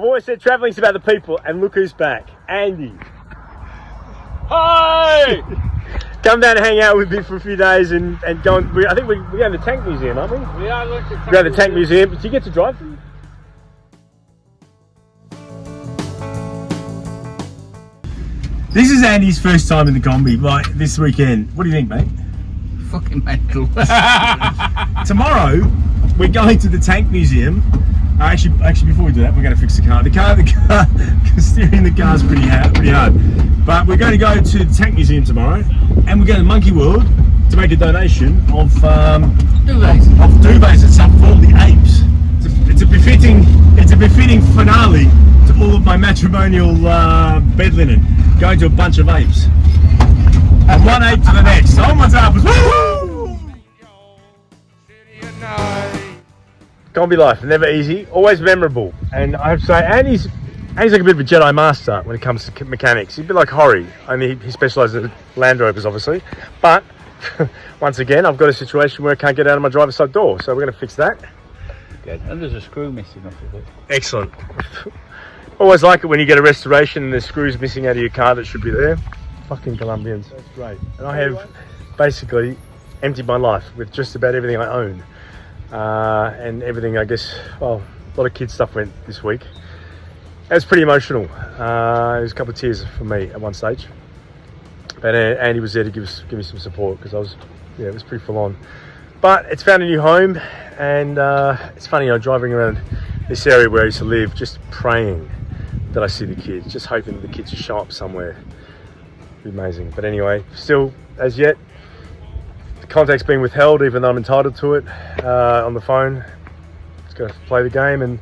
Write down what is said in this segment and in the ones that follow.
I've always said travelling's about the people, and look who's back. Andy. Hi! Come down and hang out with me for a few days and go on. I think we're going to the Tank Museum, aren't we? We are going to We're going to the Tank Museum. Did you get to drive? This is Andy's first time in the Kombi, like this weekend. What do you think, mate? fucking mental. Tomorrow, we're going to the Tank Museum. Actually, before we do that, we're going to fix the car. The car, steering the car's pretty hard. But we're going to go to the Tank Museum tomorrow, and we're going to Monkey World to make a donation of duvets and stuff for all the apes. It's a befitting finale to all of my matrimonial bed linen, going to a bunch of apes. And one ape to the next. Onwards and upwards. Woo! Kombi life, never easy, always memorable. And I have to say, Andy's like a bit of a Jedi Master when it comes to mechanics. He's a bit like Horry, only he specialises in Land Rovers, obviously. But once again, I've got a situation where I can't get out of my driver's side door, so we're going to fix that. Good. And there's a screw missing off of it. Excellent. Always like it when you get a restoration and there's screws missing out of your car that should be there. Fucking Colombians. That's great. And I have basically emptied my life with just about everything I own. And everything, I guess, well, a lot of kids stuff went this week. It was pretty emotional. There was a couple of tears for me at one stage. But Andy was there to give me some support because it was pretty full on. But it's found a new home, and it's funny, driving around this area where I used to live, just praying that I see the kids, just hoping that the kids will show up somewhere. It'd be amazing. But anyway, still, as yet, the contact's been withheld, even though I'm entitled to it on the phone. Just got to play the game, and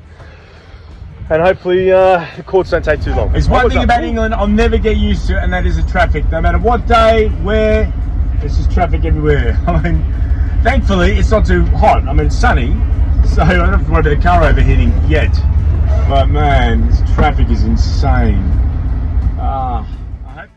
hopefully the courts don't take too long. There's one thing about England I'll never get used to, and that is the traffic. No matter what day, where, there's just traffic everywhere. I mean, thankfully, it's not too hot. I mean, it's sunny, so I don't have to worry about the car overheating yet. But man, this traffic is insane. I hope.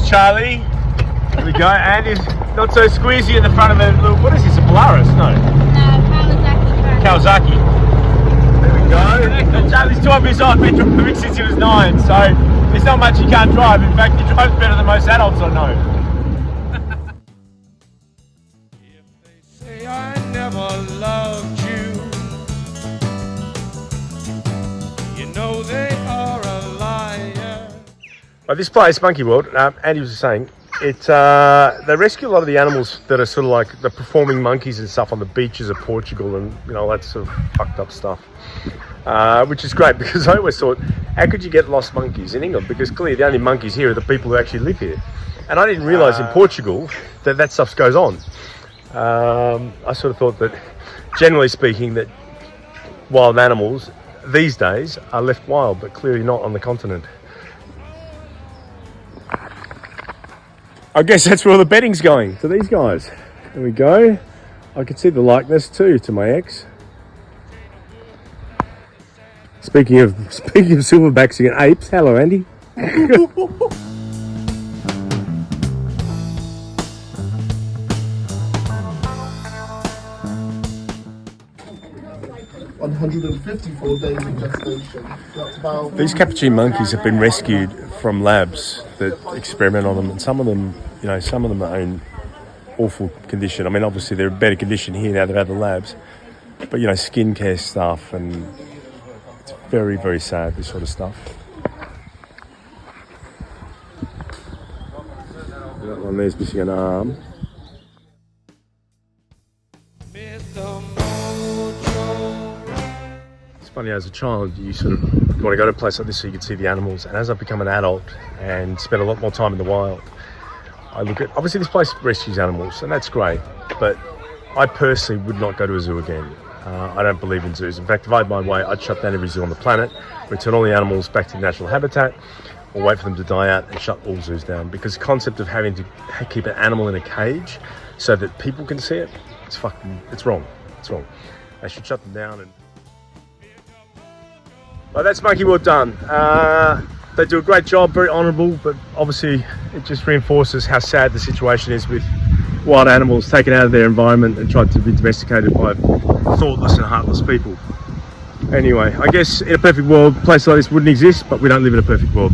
Charlie, there we go, and he's not so squeezy in the front of a little, what is this, a Polaris? No. Kawasaki. There we go. And Charlie's 12 years old, been driving since he was 9, so there's not much he can't drive. In fact, he drives better than most adults I know. If they say I never loved you, you know they are a liar. This place, Monkey World, Andy was saying, they rescue a lot of the animals that are sort of like the performing monkeys and stuff on the beaches of Portugal and all that sort of fucked up stuff, which is great because I always thought, how could you get lost monkeys in England? Because clearly the only monkeys here are the people who actually live here, and I didn't realise in Portugal that stuff goes on. I sort of thought that, generally speaking, that wild animals these days are left wild, but clearly not on the continent. I guess that's where all the betting's going, to these guys. There we go. I can see the likeness too to my ex. Speaking of silverbacks and apes, hello Andy. 154 days of gestation. That's about... These capuchin monkeys have been rescued from labs that experiment on them, and some of them are in awful condition. I mean, obviously they're in better condition here now they've had the labs, but skin care stuff, and it's very, very sad, this sort of stuff. That one there's missing an arm. Funny, as a child, you sort of want to go to a place like this so you can see the animals, and as I've become an adult and spent a lot more time in the wild, I look at, obviously this place rescues animals and that's great, but I personally would not go to a zoo again. I don't believe in zoos. In fact, if I had my way, I'd shut down every zoo on the planet, return all the animals back to natural habitat, or wait for them to die out and shut all zoos down, because the concept of having to keep an animal in a cage so that people can see it, it's wrong. It's wrong. They should shut them down. And but that's monkey work done. They do a great job, very honourable, but obviously it just reinforces how sad the situation is with wild animals taken out of their environment and tried to be domesticated by thoughtless and heartless people. Anyway, I guess in a perfect world, a place like this wouldn't exist, but we don't live in a perfect world.